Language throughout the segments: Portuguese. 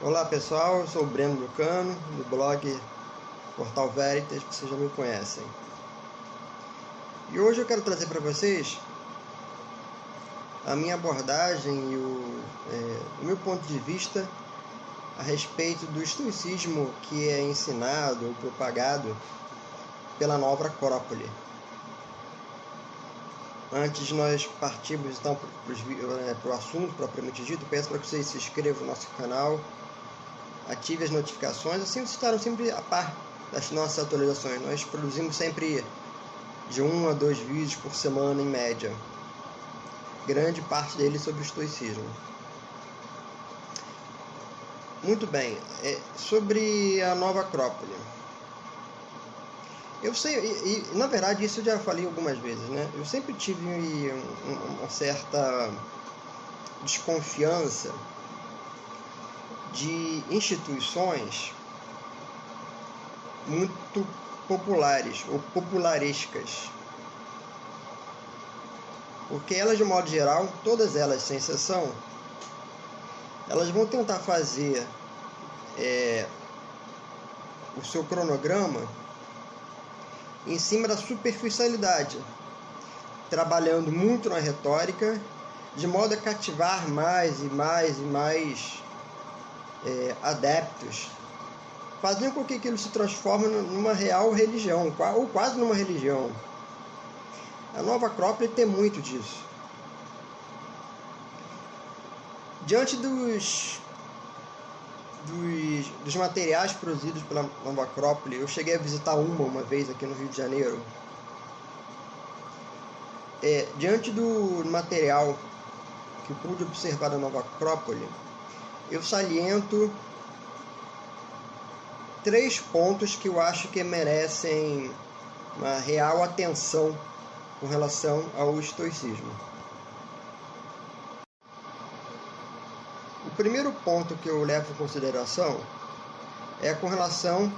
Olá pessoal, eu sou o Breno Lucano, do blog Portal Veritas, vocês já me conhecem. E hoje eu quero trazer para vocês a minha abordagem e o meu ponto de vista a respeito do estoicismo que é ensinado ou propagado pela Nova Acrópole. Antes de nós partirmos então para o assunto propriamente dito, peço para que vocês se inscrevam no nosso canal, ative as notificações, assim vocês estarão sempre a par das nossas atualizações. Nós produzimos sempre de 1 a 2 vídeos por semana em média, grande parte deles sobre o estoicismo. Muito bem, sobre a Nova Acrópole. Eu sei, e na verdade isso eu já falei algumas vezes, né? Eu sempre tive uma certa desconfiança de instituições muito populares ou popularescas, porque elas, de modo geral, todas elas sem exceção, elas vão tentar fazer o seu cronograma em cima da superficialidade, trabalhando muito na retórica, de modo a cativar mais e mais e mais adeptos, fazendo com que aquilo se transforme numa real religião, ou quase numa religião. A Nova Acrópole tem muito disso. Diante dos materiais produzidos pela Nova Acrópole, eu cheguei a visitar uma vez aqui no Rio de Janeiro. Diante do material que eu pude observar da Nova Acrópole, eu saliento 3 pontos que eu acho que merecem uma real atenção com relação ao estoicismo. O primeiro ponto que eu levo em consideração é com relação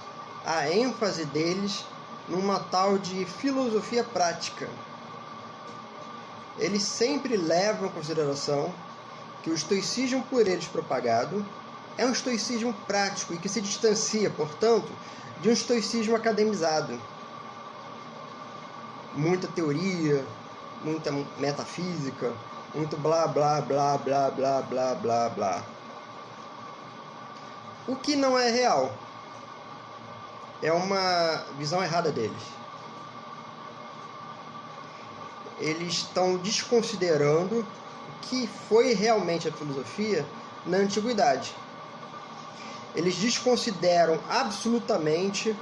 à ênfase deles numa tal de filosofia prática. Eles sempre levam em consideração que o estoicismo por eles propagado é um estoicismo prático e que se distancia, portanto, de um estoicismo academizado. Muita teoria, muita metafísica, muito blá blá blá blá blá blá blá blá. O que não é real. É uma visão errada deles. Eles estão desconsiderando o que foi realmente a filosofia na antiguidade. Eles desconsideram absolutamente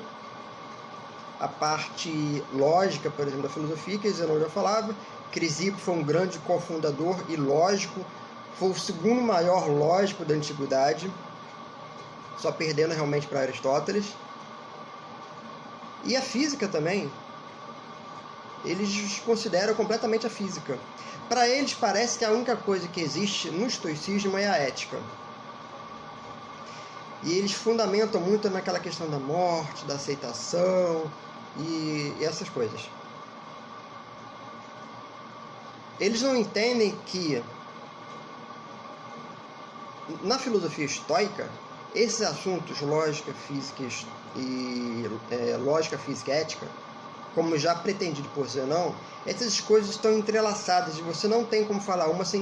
a parte lógica, por exemplo, da filosofia, que Zenão já falava. Crisipo foi um grande cofundador e lógico, foi o segundo maior lógico da antiguidade, só perdendo realmente para Aristóteles. E a física também, eles desconsideram completamente a física. Para eles parece que a única coisa que existe no estoicismo é a ética. E eles fundamentam muito naquela questão da morte, da aceitação e essas coisas. Eles não entendem que na filosofia estoica, esses assuntos, lógica, física e ética, como já pretendido por Zenão, essas coisas estão entrelaçadas e você não tem como falar uma se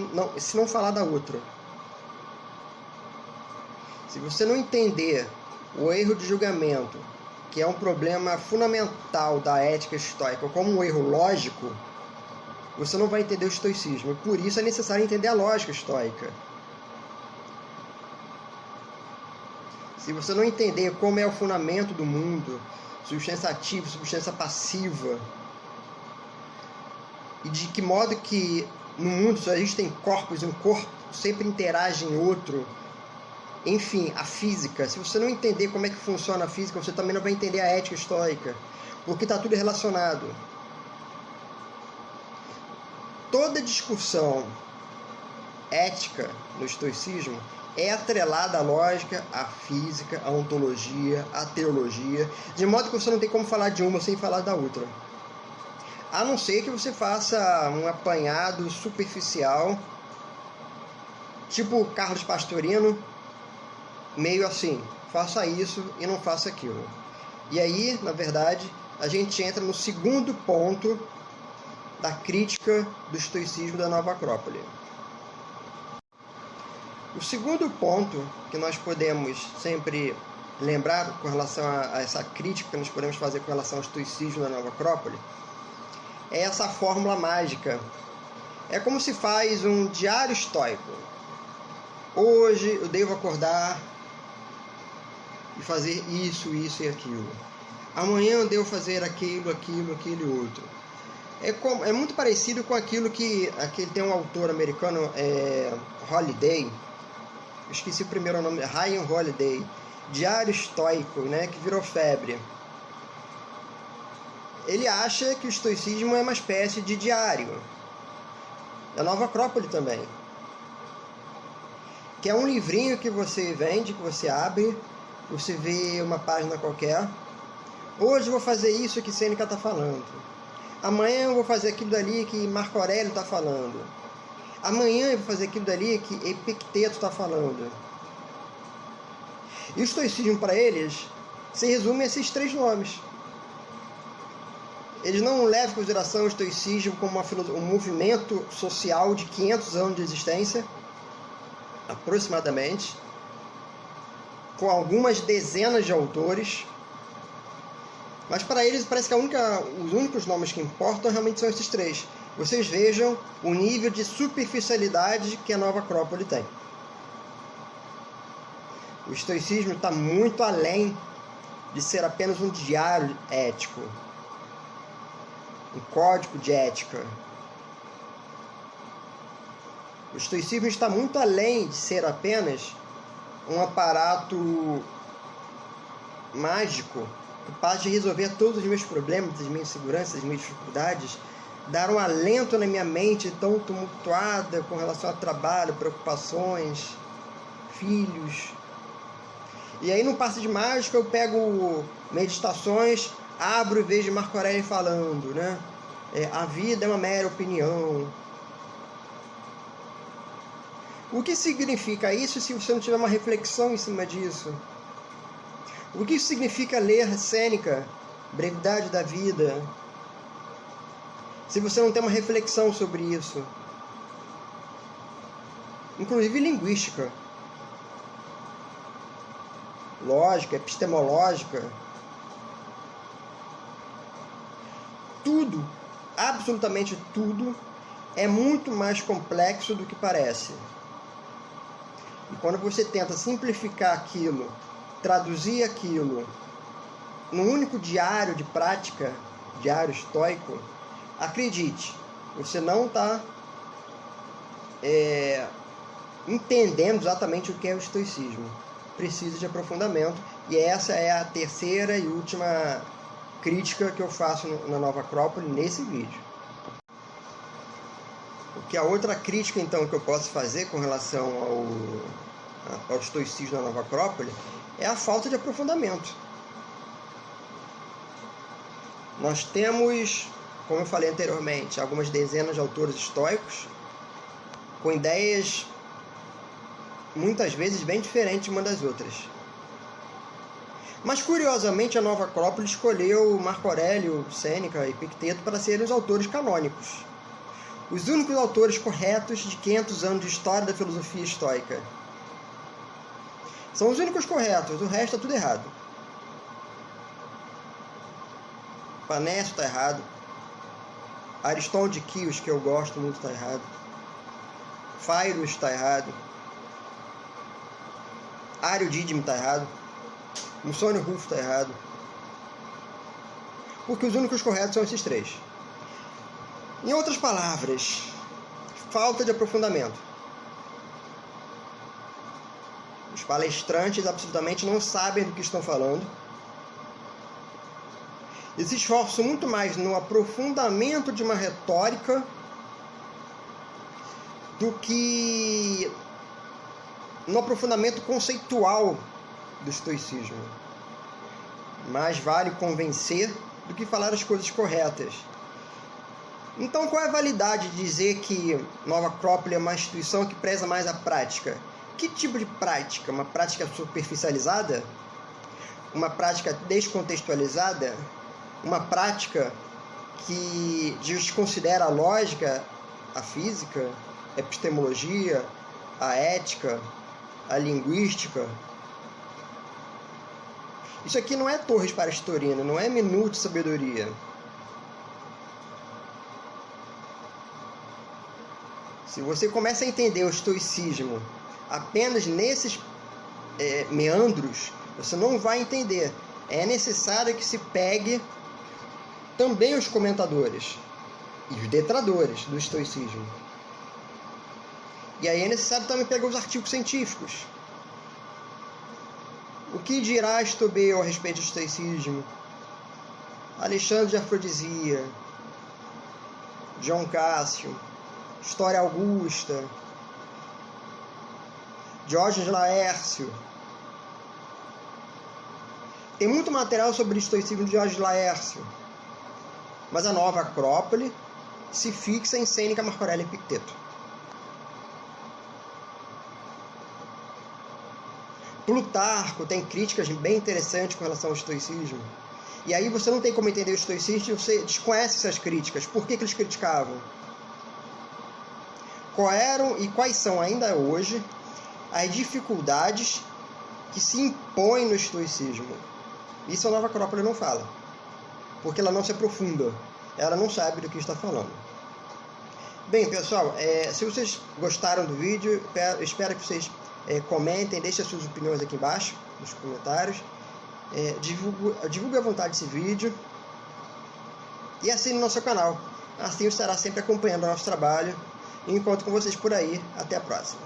não falar da outra. Se você não entender o erro de julgamento, que é um problema fundamental da ética estoica, como um erro lógico, você não vai entender o estoicismo. Por isso é necessário entender a lógica estoica. Se você não entender como é o fundamento do mundo, substância ativa, substância passiva, e de que modo que no mundo só existem corpos e um corpo sempre interage em outro, enfim, a física. Se você não entender como é que funciona a física, você também não vai entender a ética estoica, porque está tudo relacionado. Toda discussão ética no estoicismo é atrelada à lógica, à física, à ontologia, à teologia, de modo que você não tem como falar de uma sem falar da outra. A não ser que você faça um apanhado superficial, tipo Carlos Pastorino, meio assim, faça isso e não faça aquilo. E aí, na verdade, a gente entra no segundo ponto da crítica do estoicismo da Nova Acrópole. O segundo ponto que nós podemos sempre lembrar com relação a essa crítica que nós podemos fazer com relação ao estoicismo da Nova Acrópole é essa fórmula mágica. É como se faz um diário estoico. Hoje eu devo acordar e fazer isso, isso e aquilo. Amanhã eu devo fazer aquilo, aquilo, aquele outro. É muito parecido com aquilo que tem um autor americano, Holiday, eu esqueci o primeiro nome, Ryan Holiday, Diário Estoico, né, que virou febre. Ele acha que o estoicismo é uma espécie de diário. A Nova Acrópole também. Que é um livrinho que você vende, que você abre, você vê uma página qualquer. Hoje eu vou fazer isso que Sêneca está falando. Amanhã eu vou fazer aquilo dali que Marco Aurélio está falando. Amanhã eu vou fazer aquilo dali que Epicteto está falando. E o estoicismo para eles se resume a esses 3 nomes. Eles não levam em consideração o estoicismo como um movimento social de 500 anos de existência, aproximadamente, com algumas dezenas de autores. Mas para eles parece que os únicos nomes que importam realmente são esses 3. Vocês vejam o nível de superficialidade que a Nova Acrópole tem. O estoicismo está muito além de ser apenas um diário ético, um código de ética. O estoicismo está muito além de ser apenas um aparato mágico capaz de resolver todos os meus problemas, as minhas inseguranças, as minhas dificuldades, dar um alento na minha mente tão tumultuada com relação ao trabalho, preocupações, filhos. E aí, no passe de mágica, eu pego meditações, abro e vejo Marco Aurélio falando, né? A vida é uma mera opinião. O que significa isso se você não tiver uma reflexão em cima disso? O que isso significa ler Sêneca, Brevidade da Vida, se você não tem uma reflexão sobre isso? Inclusive linguística, lógica, epistemológica. Tudo, absolutamente tudo, é muito mais complexo do que parece. E quando você tenta simplificar aquilo, traduzir aquilo num único diário de prática, diário estoico, acredite, você não está entendendo exatamente o que é o estoicismo. Precisa de aprofundamento, e essa é a terceira e última crítica que eu faço na Nova Acrópole nesse vídeo. O que a outra crítica então que eu posso fazer com relação ao estoicismo na Nova Acrópole é a falta de aprofundamento. Nós temos, como eu falei anteriormente, algumas dezenas de autores estoicos com ideias muitas vezes bem diferentes uma das outras. Mas curiosamente a Nova Acrópole escolheu Marco Aurélio, Sêneca e Epicteto para serem os autores canônicos. Os únicos autores corretos de 500 anos de história da filosofia estoica. São os únicos corretos, o resto está tudo errado. Panécio está errado. Ariston de Quios, que eu gosto muito, está errado. Phairos está errado. Ário Dídimo está errado. Musônio Rufo está errado. Porque os únicos corretos são esses 3. Em outras palavras, falta de aprofundamento. Os palestrantes absolutamente não sabem do que estão falando. E se esforçam muito mais no aprofundamento de uma retórica do que no aprofundamento conceitual do estoicismo. Mais vale convencer do que falar as coisas corretas. Então, qual é a validade de dizer que Nova Acrópole é uma instituição que preza mais a prática, que tipo de prática? Uma prática superficializada? Uma prática descontextualizada? Uma prática que desconsidera a lógica, a física, a epistemologia, a ética, a linguística? Isso aqui não é Torres para Historina, não é minuto de sabedoria. Se você começa a entender o estoicismo apenas nesses meandros, você não vai entender. É necessário que se pegue também os comentadores e os detratores do estoicismo. E aí é necessário também pegar os artigos científicos. O que dirá Estobel a respeito do estoicismo? Alexandre de Afrodisia, John Cássio, História Augusta, Diógenes Laércio. Tem muito material sobre o estoicismo de Diógenes Laércio, mas a Nova Acrópole se fixa em Sêneca, Marco Aurélio e Epicteto. Plutarco tem críticas bem interessantes com relação ao estoicismo. E aí você não tem como entender o estoicismo, você desconhece essas críticas. Por que eles criticavam? Quais eram e quais são ainda hoje as dificuldades que se impõem no estoicismo? Isso a Nova Acrópole não fala, porque ela não se aprofunda, ela não sabe do que está falando. Bem, pessoal, se vocês gostaram do vídeo, espero que vocês comentem, deixem as suas opiniões aqui embaixo, nos comentários. Divulgue à vontade esse vídeo e assine o nosso canal. Assim eu estará sempre acompanhando o nosso trabalho. E encontro com vocês por aí. Até a próxima.